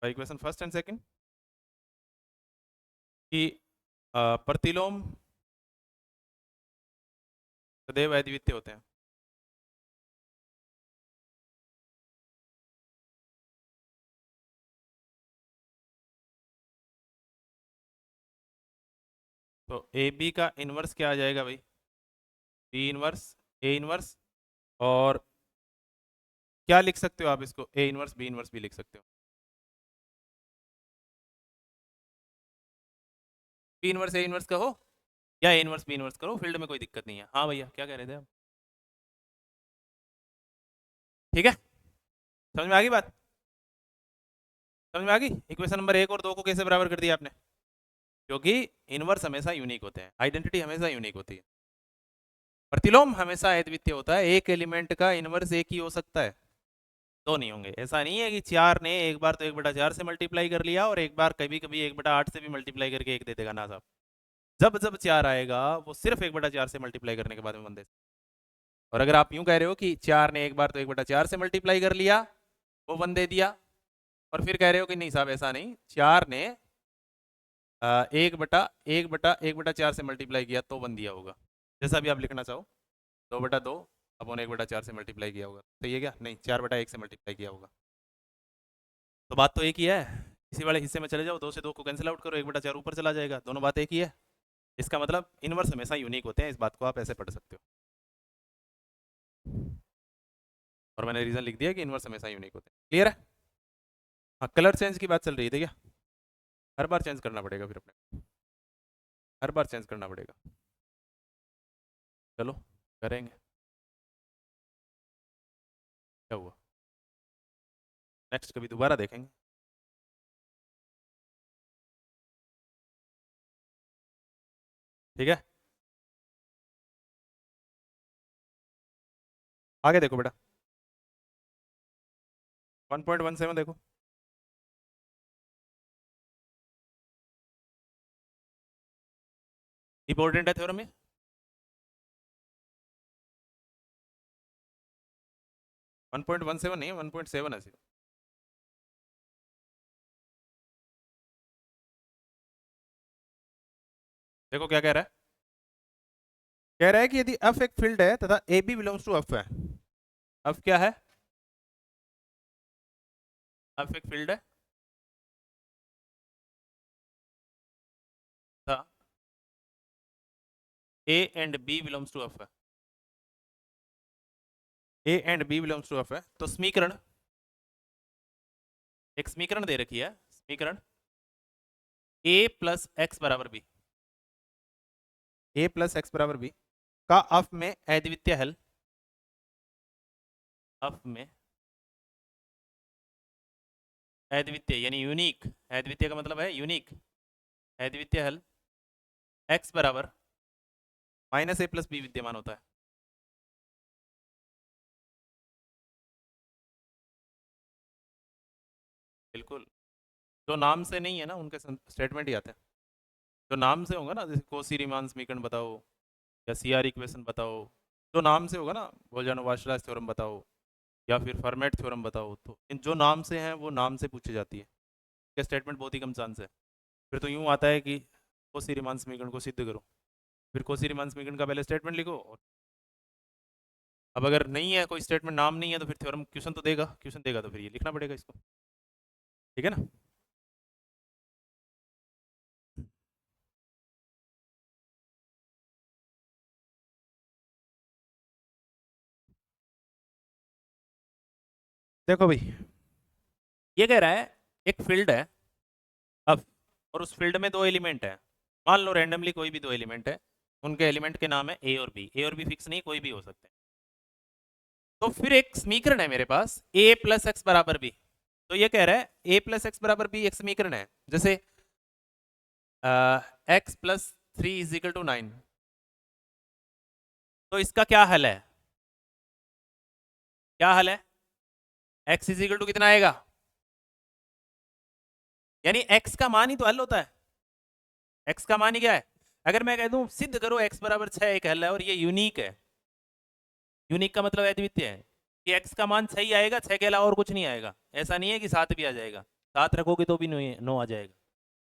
[SPEAKER 1] भाई इक्वेशन फर्स्ट एंड सेकंड कि प्रतिलोम सदैव अद्वितीय होते हैं। तो ए बी का इनवर्स क्या आ जाएगा भाई? बी इनवर्स ए इनवर्स, और क्या लिख सकते हो आप इसको? ए इनवर्स बी इनवर्स भी लिख सकते हो। बी इनवर्स ए इनवर्स कहो या ए इनवर्स बी इनवर्स करो, फील्ड में कोई दिक्कत नहीं है। हाँ भैया क्या कह रहे थे आप? ठीक है, समझ में आ गई बात? समझ में आ गई? इक्वेशन नंबर 1 और 2 को कैसे बराबर कर दिया आपने? क्योंकि इनवर्स हमेशा यूनिक होते हैं, आइडेंटिटी हमेशा यूनिक होती है। प्रतिलोम हमेशा अद्वितीय होता है, एक एलिमेंट का इनवर्स एक ही हो सकता है, दो नहीं होंगे। ऐसा नहीं है कि चार ने एक बार तो 1/4 से मल्टीप्लाई कर लिया और एक बार कभी कभी 1/8 से भी मल्टीप्लाई करके एक दे देगा ना साहब। जब जब चार आएगा वो सिर्फ 1/4 से मल्टीप्लाई करने के बाद में वन दे। और अगर आप यूं कह रहे हो कि चार ने एक बार तो 1/4 से मल्टीप्लाई कर लिया, वो वन दे दिया, और फिर कह रहे हो कि नहीं साहब ऐसा नहीं, चार ने 1/1/4 से मल्टीप्लाई किया तो वन दिया होगा। जैसा भी आप लिखना चाहो, 2/2 अपॉन 1/4 से मल्टीप्लाई किया होगा, सही है क्या? नहीं, 4/1 से मल्टीप्लाई किया होगा। तो बात तो एक ही है। इसी वाले हिस्से में चले जाओ, 2 से 2 को कैंसिल आउट करो, 1/4 ऊपर चला जाएगा, दोनों बात एक ही है। इसका मतलब इनवर्स हमेशा यूनिक होते हैं, इस बात को आप ऐसे पढ़ सकते हो। और मैंने रीजन लिख दिया कि इनवर्स हमेशा यूनिक होते हैं। क्लियर है? हाँ, कलर चेंज की बात चल रही थी क्या? हर बार चेंज करना पड़ेगा फिर अपने, हर बार चेंज करना पड़ेगा। चलो करेंगे। क्या हुआ? नेक्स्ट कभी दोबारा देखेंगे। ठीक है, आगे देखो बेटा 1.17 देखो, इंपॉर्टेंट है थ्योरम में। वन पॉइंट वन सेवन नहीं, 1.7 है सिर्फ। देखो क्या कह रहा है, कह रहा है कि यदि एफ एक फील्ड है तथा A B belongs to F है। एफ क्या है, एफ एक फील्ड है तथा A and B belongs to F है, A and B belongs to F है, तो समीकरण, एक समीकरण दे रखी है, समीकरण ए प्लस एक्स बराबर बी, ए प्लस एक्स बराबर बी का अफ में अद्वितीय हल, अफ में अद्वितीय यानी यूनिक, अद्वितीय का मतलब है यूनिक, अद्वितीय हल एक्स बराबर माइनस ए प्लस बी विद्यमान होता है। बिल्कुल, जो नाम से नहीं है ना उनके स्टेटमेंट ही आते हैं, जो नाम से होगा ना, जैसे कोसी रीमान समीकरण बताओ या सी आर इक्वेशन बताओ, जो नाम से होगा ना, बोल्जानो-वार्शराज थ्योरम बताओ या फिर फर्मेट थ्योरम बताओ, तो इन जो नाम से हैं वो नाम से पूछी जाती है, क्या स्टेटमेंट बहुत ही कम चांस है। फिर तो यूँ आता है कि कोसी रीमान समीकरण को सिद्ध करो, फिर कोसी रीमान समीकरण का पहले स्टेटमेंट लिखो, और अब अगर नहीं है कोई स्टेटमेंट, नाम नहीं है, तो फिर थ्योरम क्वेश्चन तो देगा, क्वेश्चन देगा तो फिर ये लिखना पड़ेगा इसको, ठीक है ना। देखो भाई, ये कह रहा है एक फील्ड है अब, और उस फील्ड में दो एलिमेंट है, मान लो रैंडमली कोई भी दो एलिमेंट है, उनके एलिमेंट के नाम है ए और बी, ए और बी फिक्स नहीं, कोई भी हो सकते हैं। तो फिर एक समीकरण है मेरे पास ए प्लस एक्स बराबर बी, तो ये कह रहा है ए प्लस एक्स बराबर बी एक समीकरण है, जैसे x plus three is equal to 9, तो इसका क्या हल है, क्या हल है, एक्स इज इक्वल टू कितना आएगा, यानी एक्स का मान ही तो हल होता है, एक्स का मान ही क्या है, अगर मैं कह दूं सिद्ध करो एक्स बराबर 6 एक हल है और ये यूनिक है, यूनिक का मतलब अद्वितीय है, कि एक्स का मान 6 ही आएगा, 6 के अलावा और कुछ नहीं आएगा, ऐसा नहीं है कि 7 भी आ जाएगा, 7 रखोगे तो भी 9 आ जाएगा।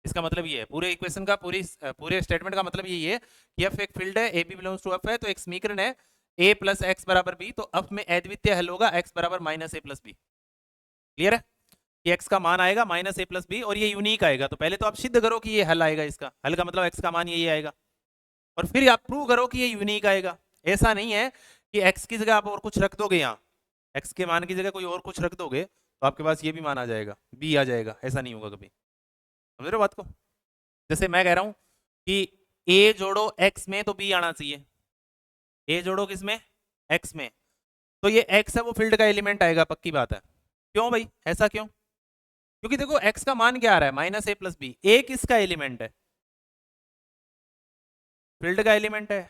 [SPEAKER 1] इसका मतलब ये है, पूरे इक्वेशन का, पूरे स्टेटमेंट का मतलब यही है कि एफ एक फील्ड है, a B belongs to F है, तो एक समीकरण है ए प्लस एक्स बराबर बी, तो एफ में अद्वितीय हल होगा एक्स बराबर माइनस ए प्लस बी। क्लियर है कि एक्स का मान आएगा माइनस ए प्लस बी और ये यूनिक आएगा, तो पहले तो आप सिद्ध करो कि ये हल आएगा, इसका हल का मतलब एक्स का मान यही आएगा, और फिर आप प्रूव करो कि ये यूनिक आएगा। ऐसा नहीं है कि एक्स की जगह आप और कुछ रख दोगे, यहाँ एक्स के मान की जगह कोई और कुछ रख दोगे तो आपके पास ये भी मान आ जाएगा, बी आ जाएगा, ऐसा नहीं होगा कभी, समझ रहे हो बात को। जैसे मैं कह रहा हूं कि ए जोड़ो एक्स में तो बी आना चाहिए, ए जोड़ो किसमें, एक्स में, तो ये एक्स है वो फील्ड का एलिमेंट आएगा, पक्की बात है। क्यों भाई, ऐसा क्यों, क्योंकि देखो एक्स का मान क्या आ रहा है, माइनस ए प्लस बी, ए किसका एलिमेंट है, फील्ड का एलिमेंट है,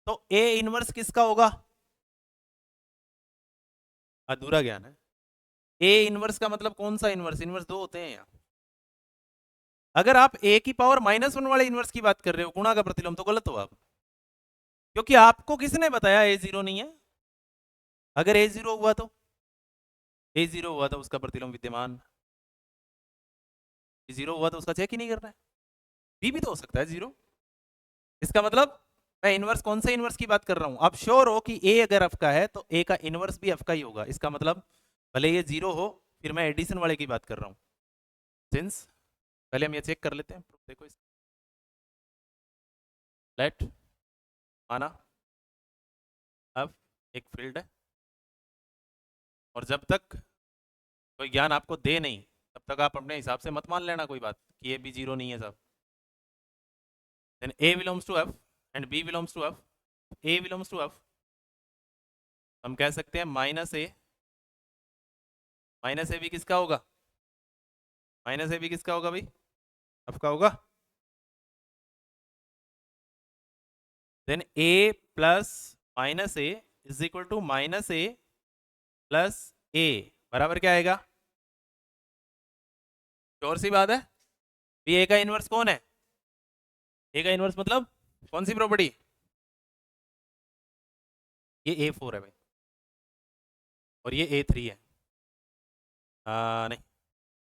[SPEAKER 1] तो ए इनवर्स किसका होगा, अधूरा ज्ञान है, ए इनवर्स का मतलब कौन सा इनवर्स, इनवर्स दो होते हैं यहाँ, अगर आप ए की पावर -1 वाले इनवर्स की बात कर रहे हो, गुणा का प्रतिलोम, तो गलत हो आप, क्योंकि आपको किसने बताया ए जीरो नहीं है, अगर ए जीरो हुआ तो, ए जीरो हुआ तो उसका प्रतिलोम विद्यमान, जीरो हुआ तो उसका चेक ही नहीं करना है, बी भी तो हो सकता है जीरो, इसका मतलब मैं इनवर्स, कौन से इनवर्स की बात कर रहा हूं, आप श्योर हो कि ए अगर एफ का है तो ए का इनवर्स भी एफ का ही होगा, इसका मतलब भले ये जीरो हो, फिर मैं एडिशन वाले की बात कर रहा हूं, सिंस, पहले हम ये चेक कर लेते हैं, देखो इस लेट, माना अब एक फील्ड है, और जब तक कोई ज्ञान आपको दे नहीं तब तक आप अपने हिसाब से मत मान लेना कोई बात कि ये भी जीरो नहीं है साहब, then a belongs to F and B belongs to F, a belongs to F, हम कह सकते हैं माइनस ए भी किसका होगा, माइनस ए भी किसका होगा भाई, एफ का होगा, then A plus minus A is equal to minus A plus A बराबर क्या आएगा? श्योर सी बात है, भी ए का इनवर्स कौन है? ए का इनवर्स मतलब कौन सी प्रॉपर्टी? ये A4 है भाई, और ये A3 है। नहीं,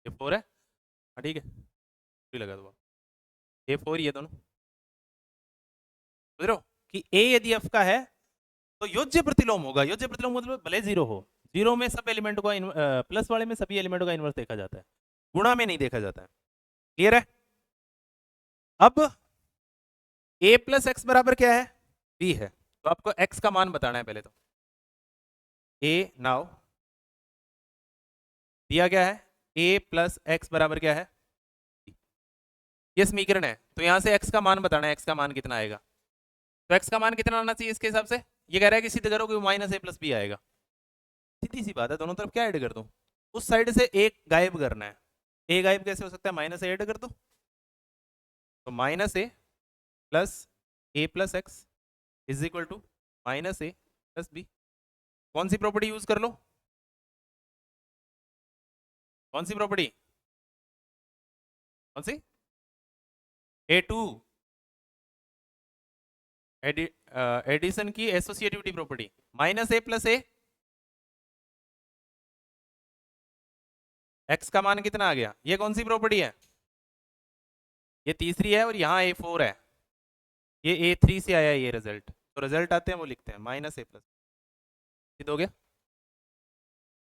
[SPEAKER 1] A4 है, हाँ ठीक है, ठीक लगा दो, A4 ये दोनों, समझ रहे हो कि A यदि F का है तो योज्य प्रतिलोम होगा। योज्य प्रतिलोम मतलब भले जीरो हो, जीरो में सब एलिमेंट का प्लस वाले में सभी एलिमेंटों का इनवर्स देखा जाता है, गुणा में नहीं देखा जाता है। क्लियर है? अब a प्लस एक्स बराबर क्या है? b है, तो आपको x का मान बताना है पहले तो। a नाउ दिया गया है, a प्लस एक्स बराबर क्या है? b। ये समीकरण है, तो यहां से x का मान बताना है, x का मान कितना आएगा? तो x का मान कितना आना चाहिए इसके हिसाब से? ये कह रहा है कि सीधे करो कि माइनस ए प्लस बी आएगा। सीधी सी बात है, दोनों तरफ क्या ऐड कर दूं? उस साइड से एक गायब करना है। ए गायब कैसे हो सकता है? माइनस ए ऐड कर दो, तो minus A plus x is equal to minus A plus b. कौन सी प्रॉपर्टी यूज कर लो? कौन सी प्रॉपर्टी? कौन सी? A2 एडिशन की एसोसिएटिविटी प्रॉपर्टी, माइनस ए प्लस ए, एक्स का मान कितना आ गया? ये कौन सी प्रॉपर्टी है? ये तीसरी है, और यहाँ A4 है, ये A3 से आया ये रिजल्ट, तो रिजल्ट आते हैं वो लिखते हैं माइनस ए प्लस। हो गया?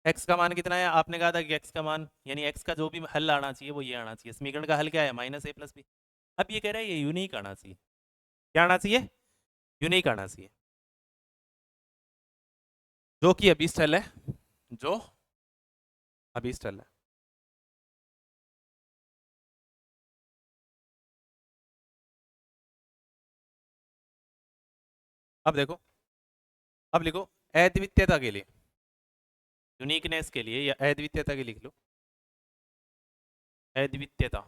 [SPEAKER 1] एक्स का मान कितना है? आपने कहा था कि एक्स का मान यानी एक्स का जो भी हल आना चाहिए वो ये आना चाहिए। समीकरण का हल क्या है? माइनस ए प्लस बी। अब ये कह रहा है ये यूनिक आना चाहिए। क्या आना चाहिए? यूनिक आना चाहिए, जो कि अभी स्टल है, जो अभी स्टल है। अब देखो, अब लिखो अद्वितीयता के लिए, यूनिकनेस के लिए या अद्वितीयता के लिख लो, अद्वितीयता।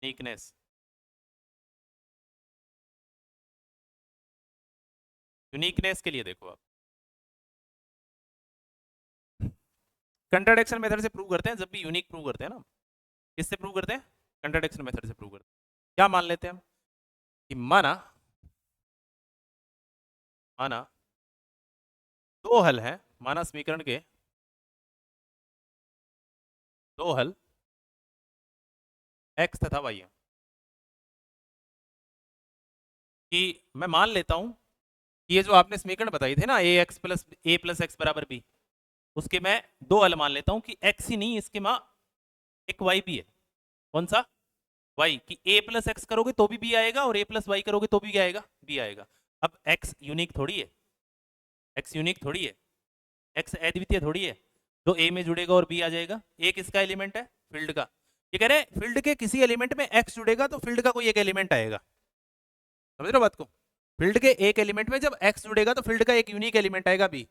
[SPEAKER 1] यूनिकनेस, यूनिकनेस के लिए देखो आप कंट्राडिक्शन मेथड से प्रूव करते हैं। जब भी यूनिक प्रूव करते हैं ना, किससे प्रूव करते हैं? कंट्राडिक्शन मेथड से प्रूव करते हैं। क्या मान लेते हैं हम कि माना माना दो हल हैं, माना समीकरण के दो हल x तथा y है, कि मैं मान लेता हूं कि ये जो आपने समीकरण बताई थे ना, ए प्लस एक्स बराबर बी, उसके मैं दो हल मान लेता हूं कि x ही नहीं, इसके मां एक y भी है। कौन सा? y, कि a प्लस एक्स करोगे तो भी b आएगा, और a प्लस वाई करोगे तो भी क्या आएगा? b आएगा। अब x यूनिक थोड़ी है, x यूनिक थोड़ी है, x अद्वितीय थोड़ी है। जो a में जुड़ेगा और b आ जाएगा। a किसका एलिमेंट है? फील्ड का। ये कह रहे हैं फील्ड के किसी एलिमेंट में x जुड़ेगा तो फील्ड का कोई एक एलिमेंट आएगा। समझ रहे हो बात को? फील्ड के एक एलिमेंट में जब x जुड़ेगा तो फील्ड का एक यूनिक एलिमेंट आएगा b।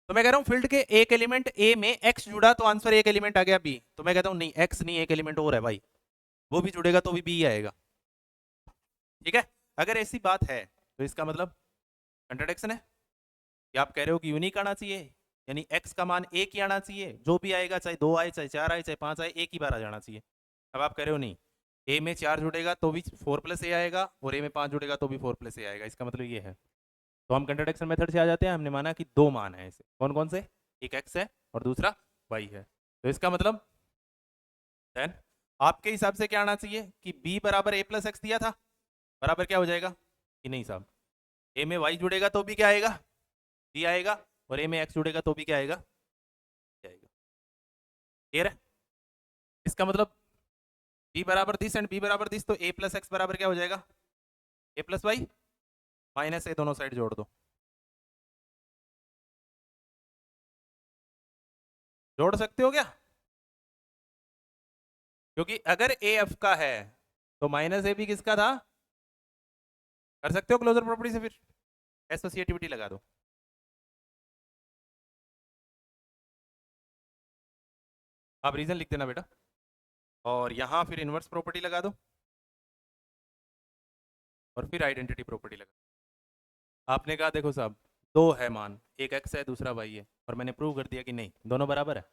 [SPEAKER 1] तो मैं कह रहा हूँ फील्ड के एक एलिमेंट a में x जुड़ा तो आंसर एक एलिमेंट आ गया b। तो मैं कहता हूँ नहीं, x नहीं, एक एलिमेंट और है भाई, वो भी जुड़ेगा तो भी b आएगा। ठीक है? अगर ऐसी बात है तो इसका मतलब कंट्राडिक्शन है, कि आप कह रहे हो कि यूनिक आना चाहिए, यानी x का मान एक ही आना चाहिए, जो भी आएगा चाहे दो आए चाहे चार आए चाहे पांच आए, एक ही बार आ जाना चाहिए। अब आप कह रहे हो नहीं, a में चार जुड़ेगा तो भी फोर प्लस ए आएगा, और a में पांच जुड़ेगा तो भी फोर प्लस ए आएगा। इसका मतलब ये है, तो हम कंट्राडिक्शन मेथड से आ जाते हैं। हमने माना कि दो मान है ऐसे, कौन कौन से? एक x है और दूसरा y है। तो इसका मतलब देन आपके हिसाब से क्या आना चाहिए कि b बराबर a प्लस एक्स दिया था, बराबर क्या हो जाएगा? कि नहीं साहब, a में y जुड़ेगा तो भी क्या आएगा? b आएगा, और a में x जुड़ेगा तो भी क्या आएगा? b आएगा। क्लियर है? इसका मतलब b बराबर दिस एंड b बराबर दिस, तो a प्लस एक्स बराबर क्या हो जाएगा? a प्लस वाई, माइनस ए दोनों साइड जोड़ दो। जोड़ सकते हो क्या? क्योंकि अगर a f का है तो माइनस ए भी किसका था? कर सकते हो क्लोजर प्रॉपर्टी से, फिर एसोसिएटिविटी लगा दो। आप रीजन लिख देना बेटा। और यहाँ फिर इन्वर्स प्रॉपर्टी लगा दो और फिर आइडेंटिटी प्रॉपर्टी लगा। आपने कहा देखो साहब दो है मान, एक x है दूसरा y है, और मैंने प्रूव कर दिया कि नहीं दोनों बराबर है।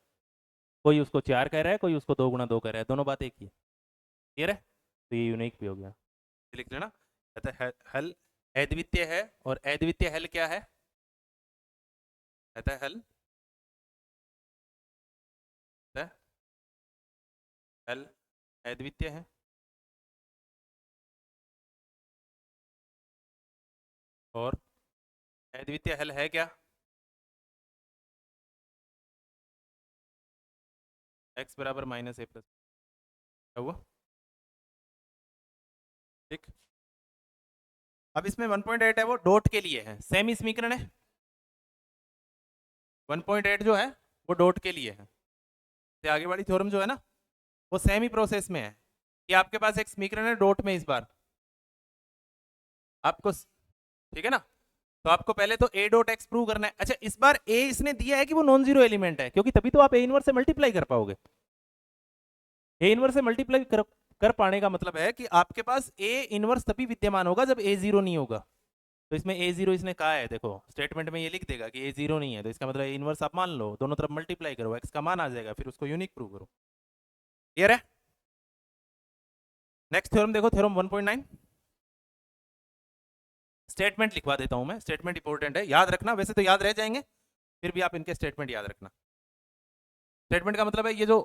[SPEAKER 1] कोई उसको 4 कह रहा है, कोई उसको 2 गुणा 2 कह रहा है, दोनों बात एक ही है। क्लियर है? तो ये यूनिक भी हो गया। लिख लेना, कहता है हल अद्वितीय है, और अद्वितीय हल क्या है? कहता है हल, हल अद्वितीय है, और अद्वितीय हल है क्या? x बराबर माइनस ए प्लस क्या हुआ? ठीक। अब इसमें 1.8 है वो डॉट के लिए है, सेमी समीकरण है। 1.8 जो है वो डॉट के लिए है। से आगे वाली थ्योरम जो है ना वो सेमी प्रोसेस में है कि आपके पास एक समीकरण है डॉट में, इस बार आपको ठीक है ना, तो आपको पहले तो a डॉट एक्स प्रूव करना है। अच्छा इस बार a इसने दिया है कि वो नॉन जीरो एलिमेंट है, क्योंकि तभी तो आप a इनवर्स से मल्टीप्लाई कर पाओगे। a इनवर्स से मल्टीप्लाई कर पाने का मतलब है कि आपके पास a इनवर्स तभी विद्यमान होगा जब a जीरो नहीं होगा। तो इसमें a जीरो इसने कहा है, देखो स्टेटमेंट में ये लिख देगा कि a जीरो नहीं है, तो इसका मतलब a इनवर्स आप मान लो, दोनों तरफ मल्टीप्लाई करो, x का मान आ जाएगा, फिर उसको यूनिक प्रूव करो। क्लियर है? नेक्स्ट थ्योरम देखो, थ्योरम 1.9। स्टेटमेंट लिखवा देता हूं मैं, स्टेटमेंट इंपॉर्टेंट है, याद रखना, वैसे तो याद रह जाएंगे, फिर भी आप इनके स्टेटमेंट याद रखना। स्टेटमेंट का मतलब है ये जो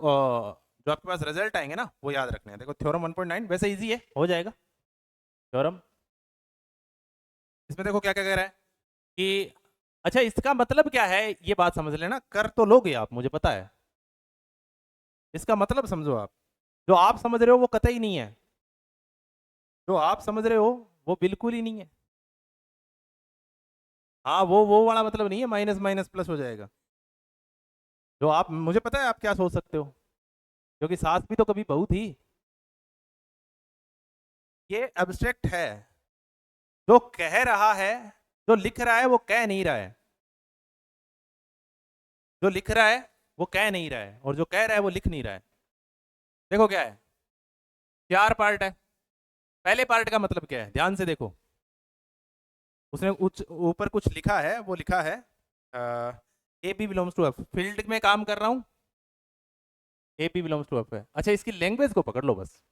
[SPEAKER 1] आपके पास रिजल्ट आएंगे ना वो याद रखने हैं। देखो थ्योरम 1.9 वैसे इजी है, हो जाएगा थ्योरम। इसमें देखो क्या क्या कह रहा है कि अच्छा इसका मतलब क्या है, ये बात समझ लेना, कर तो लोगे आप मुझे पता है, इसका मतलब समझो आप, जो आप समझ रहे हो वो कतई नहीं है, जो आप समझ रहे हो वो बिल्कुल ही नहीं है। हाँ वो वाला मतलब नहीं है, माइनस माइनस प्लस हो जाएगा। जो आप, मुझे पता है आप क्या सोच सकते हो, क्योंकि सास भी तो कभी बहू थी। ये एब्स्ट्रैक्ट है, जो कह रहा है, जो लिख रहा है वो कह नहीं रहा है, जो लिख रहा है वो कह नहीं रहा है, और जो कह रहा है वो लिख नहीं रहा है। देखो क्या है, 4 पार्ट है। पहले पार्ट का मतलब क्या है, ध्यान से देखो, उसने ऊपर कुछ लिखा है, वो लिखा है a B belongs to F, field में काम कर रहा हूं, a B belongs to F है। अच्छा इसकी लैंग्वेज को पकड़ लो बस।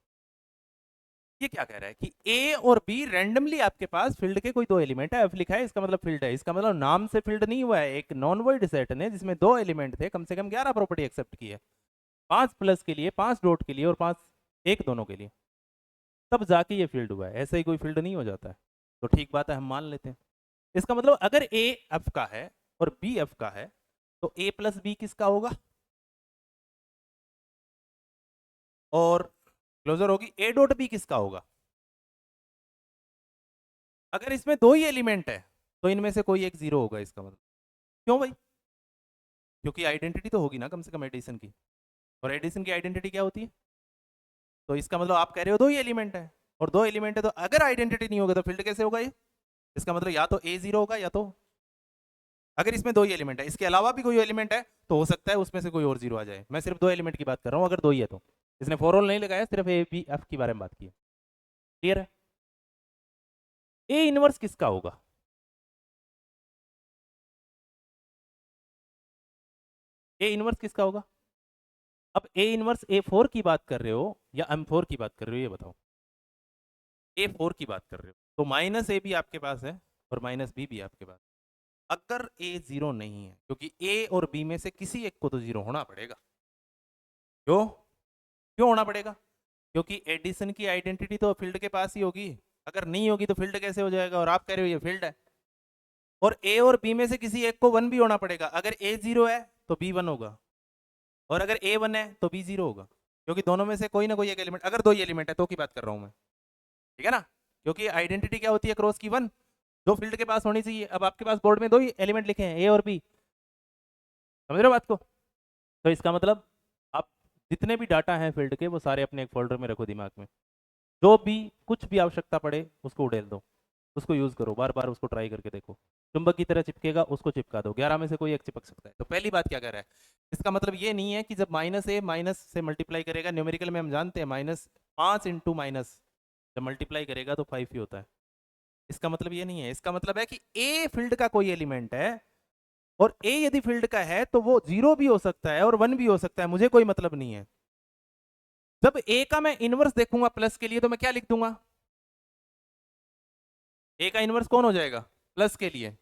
[SPEAKER 1] ये क्या कह रहा है कि ए और बी रैंडमली आपके पास फील्ड के कोई दो एलिमेंट है, एफ लिखा है, इसका मतलब फील्ड है, इसका मतलब नाम से फील्ड नहीं हुआ है, एक नॉन वर्ड सेट ने जिसमें दो एलिमेंट थे, कम से कम 11 प्रॉपर्टी एक्सेप्ट की है, 5 प्लस के लिए, 5 डॉट के लिए, और 5 एक दोनों के लिए, तब जाके ये फील्ड हुआ है, ऐसे ही कोई फील्ड नहीं हो जाता है। तो ठीक बात है, हम मान लेते हैं। इसका मतलब अगर ए एफ का है और बी एफ का है, तो ए प्लस बी किसका होगा, और क्लोजर होगी ए डॉट बी किसका होगा। अगर इसमें दो ही एलिमेंट है तो इनमें से कोई एक जीरो होगा, इसका मतलब। क्यों भाई? क्योंकि आइडेंटिटी तो होगी ना कम से कम एडिशन की, और एडिशन की आइडेंटिटी क्या होती है? तो इसका मतलब आप कह रहे हो दो ही एलिमेंट है, और दो एलिमेंट है, तो अगर आइडेंटिटी नहीं होगा तो फील्ड कैसे होगा ये? इसका मतलब या तो ए जीरो होगा, या तो अगर इसमें दो ही एलिमेंट है, इसके अलावा भी कोई एलिमेंट है तो हो सकता है उसमें से कोई और जीरो आ जाए। मैं सिर्फ दो एलिमेंट की बात कर रहा हूँ, अगर दो ही है तो। इसने फॉर ऑल नहीं लगाया, सिर्फ ए बी एफ के बारे में बात की है। क्लियर है? ए इनवर्स किसका होगा? ए इनवर्स किसका होगा? अब ए इनवर्स ए फोर की बात कर रहे हो या एम फोर की बात कर रहे हो, ये बताओ। ए फोर की बात कर रहे हो तो माइनस ए भी आपके पास है और माइनस बी भी आपके पास। अगर ए जीरो नहीं है, क्योंकि ए और बी में से किसी एक को तो जीरो होना पड़ेगा। क्यों? क्यों होना पड़ेगा? क्योंकि एडिशन की आइडेंटिटी तो फील्ड के पास ही होगी, अगर नहीं होगी तो फील्ड कैसे हो जाएगा, और आप कह रहे हो ये फील्ड है। और ए और बी में से किसी एक को वन भी होना पड़ेगा, अगर ए जीरो है तो बी वन होगा, और अगर ए वन है तो बी जीरो होगा, क्योंकि दोनों में से कोई ना कोई एक एलिमेंट, अगर दो ही एलिमेंट है तो की बात कर रहा हूं मैं। ठीक है ना? क्योंकि आइडेंटिटी क्या होती है क्रॉस की, वन, जो फील्ड के पास होनी चाहिए। अब आपके पास बोर्ड में दो ही एलिमेंट लिखे हैं, ए और बी, समझ रहे हो बात को? तो इसका मतलब आप जितने भी डाटा हैं फील्ड के वो सारे अपने एक फोल्डर में रखो दिमाग में, जो भी कुछ भी आवश्यकता पड़े उसको उड़ेल दो। उसको यूज़ करो, बार बार उसको ट्राई करके देखो, चुंबक की तरह चिपकेगा, उसको चिपका दो, 11 में से कोई एक चिपक सकता है। तो पहली बात क्या कह रहा है, इसका मतलब ये नहीं है कि जब माइनस ए माइनस से मल्टीप्लाई करेगा, न्यूमेरिकल में हम जानते हैं माइनस 5 इंटू माइनस जब मल्टीप्लाई करेगा तो 5 ही होता है। इसका मतलब ये नहीं है, इसका मतलब है कि ए फील्ड का कोई एलिमेंट है और ए यदि फील्ड का है तो वो 0 भी हो सकता है और 1 भी हो सकता है, मुझे कोई मतलब नहीं है। जब ए का मैं इनवर्स देखूंगा प्लस के लिए तो मैं क्या लिख दूंगा, ए का इनवर्स कौन हो जाएगा प्लस के लिए,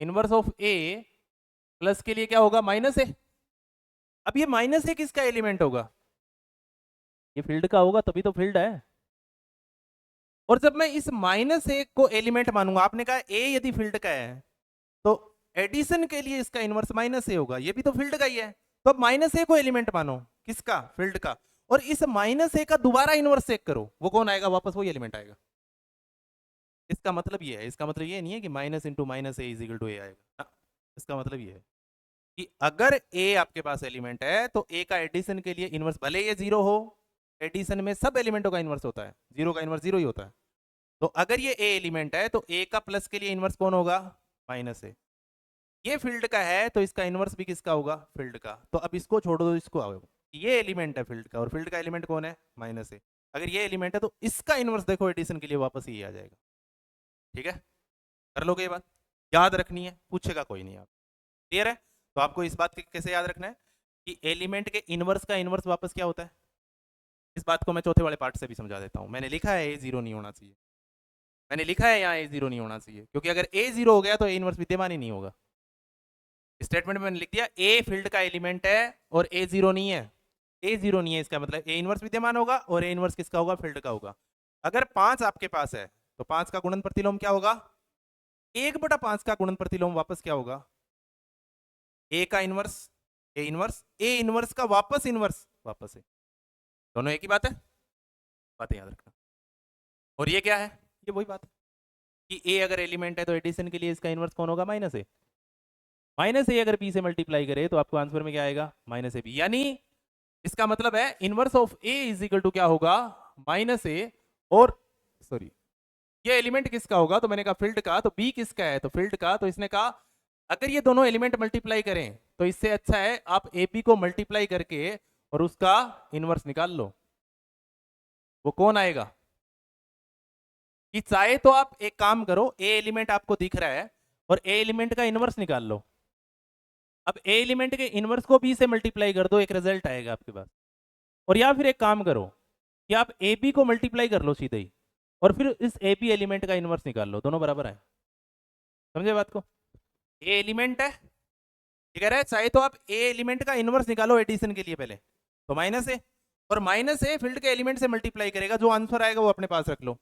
[SPEAKER 1] इनवर्स ऑफ ए प्लस के लिए क्या होगा माइनस ए। अब ये माइनस ए किसका एलिमेंट होगा, ये फील्ड का होगा, तभी तो फील्ड है। और जब मैं इस माइनस ए को एलिमेंट मानूंगा, आपने कहा ए यदि फील्ड का है तो एडिशन के लिए इसका इनवर्स माइनस ए होगा, ये भी तो फील्ड का ही है। तो अब माइनस ए को एलिमेंट मानो, किसका, फील्ड का, और इस माइनस ए का दोबारा इनवर्स चेक करो, वो कौन आएगा, वापस वही एलिमेंट आएगा। इसका मतलब ये है, इसका मतलब ये नहीं है कि minus into minus A is equal to A आएगा, इसका मतलब ये है कि अगर ए आपके पास एलिमेंट है तो ए का एडिशन के लिए इनवर्स भले ये जीरो हो, एडिशन में सब एलिमेंटों का इनवर्स होता है, जीरो का इनवर्स जीरो ही होता है। तो अगर ये ए एलिमेंट है तो ए का प्लस के लिए इनवर्स कौन होगा, माइनस ए। ये फील्ड का है तो इसका इनवर्स भी किसका होगा, फील्ड का। तो अब इसको छोड़ दो, इसको आओ, ये एलिमेंट है फील्ड का और फील्ड का एलिमेंट कौन है, माइनस ए। अगर ये एलिमेंट है तो इसका इनवर्स देखो एडिशन के लिए वापस ही आ जाएगा। ठीक है, कर लोगे ये बात, याद रखनी है, पूछेगा कोई नहीं। आप क्लियर है, तो आपको इस बात कैसे याद रखना है कि एलिमेंट के इनवर्स का इनवर्स वापस क्या होता है। इस बात को मैं चौथे वाले पार्ट से भी समझा देता हूं। मैंने लिखा है ए जीरो नहीं होना चाहिए, मैंने लिखा है यहाँ ए जीरो नहीं होना चाहिए, क्योंकि अगर ए जीरो हो गया तो ए इनवर्स विद्यमान ही नहीं होगा। स्टेटमेंट में मैंने लिख दिया ए फील्ड का एलिमेंट है और ए जीरो नहीं है, ए जीरो नहीं है, इसका मतलब ए इनवर्स विद्यमान होगा और ए इनवर्स किसका होगा, फील्ड का होगा। अगर 5 आपके पास है तो 5 का गुणन प्रतिलोम क्या होगा, 1/5 का गुणन प्रतिलोम वापस क्या होगा, ए का inverse, A inverse, A inverse का वापस इनवर्स, वापस है, दोनों एक ही बात है, बातें याद रखना। और ये क्या है, ये वही बात है कि ए अगर एलिमेंट है तो एडिशन के लिए इसका इनवर्स कौन होगा, माइनस ए। माइनस ए अगर बी से मल्टीप्लाई करे तो आपको आंसर में क्या आएगा, माइनस ए बी। यानी इसका मतलब है inverse of A is equal to क्या होगा, माइनस ए। और सॉरी, ये एलिमेंट किसका होगा, तो मैंने कहा फील्ड का, तो बी किसका है, तो फील्ड का। तो इसने कहा अगर ये दोनों एलिमेंट मल्टीप्लाई करें तो इससे अच्छा है आप ए बी को मल्टीप्लाई करके और उसका इनवर्स निकाल लो, वो कौन आएगा। कि चाहे तो आप एक काम करो, ए एलिमेंट आपको दिख रहा है और ए एलिमेंट का इनवर्स निकाल लो। अब ए एलिमेंट के इनवर्स को बी से मल्टीप्लाई कर दो, एक रिजल्ट आएगा आपके पास। और या फिर एक काम करो कि आप ए बी को मल्टीप्लाई कर लो सीधे ही और फिर इस ए बी एलिमेंट का इनवर्स निकाल लो, दोनों बराबर है। समझे बात को, ए एलिमेंट है, ठीक है, चाहे तो आप ए एलिमेंट का इनवर्स निकालो एडिशन के लिए पहले, तो माइनस ए, और माइनस ए फील्ड के एलिमेंट से मल्टीप्लाई करेगा, जो आंसर आएगा वो अपने पास रख लो।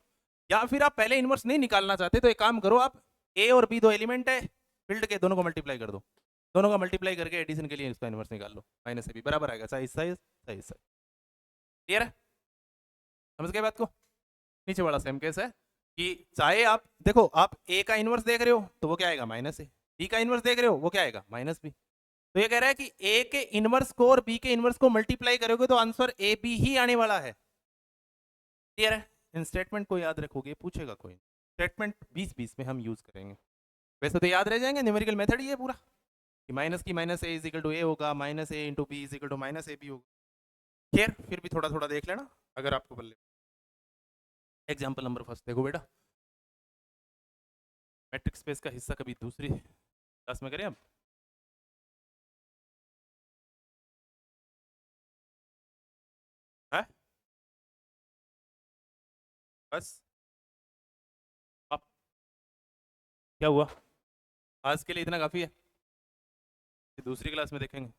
[SPEAKER 1] या फिर आप पहले इनवर्स नहीं निकालना चाहते तो एक काम करो, आप ए और बी दो एलिमेंट है फील्ड के, दोनों को मल्टीप्लाई कर दो, दोनों का मल्टीप्लाई करके एडिशन के लिए इसका इनवर्स निकाल लो, माइनस ए बी बराबर आएगा, सही सही सही सही। क्लियर है, समझ गए बात को। नीचे वाला सेम केस है कि चाहे आप देखो, आप ए का इनवर्स देख रहे हो तो वो क्या आएगा, माइनस ए, बी का इनवर्स देख रहे हो वो क्या आएगा, माइनस बी। तो ये कह रहा है कि ए के इनवर्स को और बी के इनवर्स को मल्टीप्लाई करोगे तो आंसर ए बी ही आने वाला है। क्लियर है, इन स्टेटमेंट को याद रखोगे, पूछेगा कोई, स्टेटमेंट 20-20 में हम यूज करेंगे, वैसे तो याद रह जाएंगे, न्यूमेरिकल मेथड ही है पूरा कि माइनस की minus A is equal to A होगा, minus A into B is equal to minus A B होगा। खैर फिर भी थोड़ा थोड़ा देख लेना अगर आपको बल्ले। एग्जाम्पल नंबर फर्स्ट देखो बेटा, मैट्रिक्स स्पेस का हिस्सा कभी दूसरी क्लास में करें अब। है बस, अब क्या हुआ, आज के लिए इतना काफ़ी है, दूसरी क्लास में देखेंगे।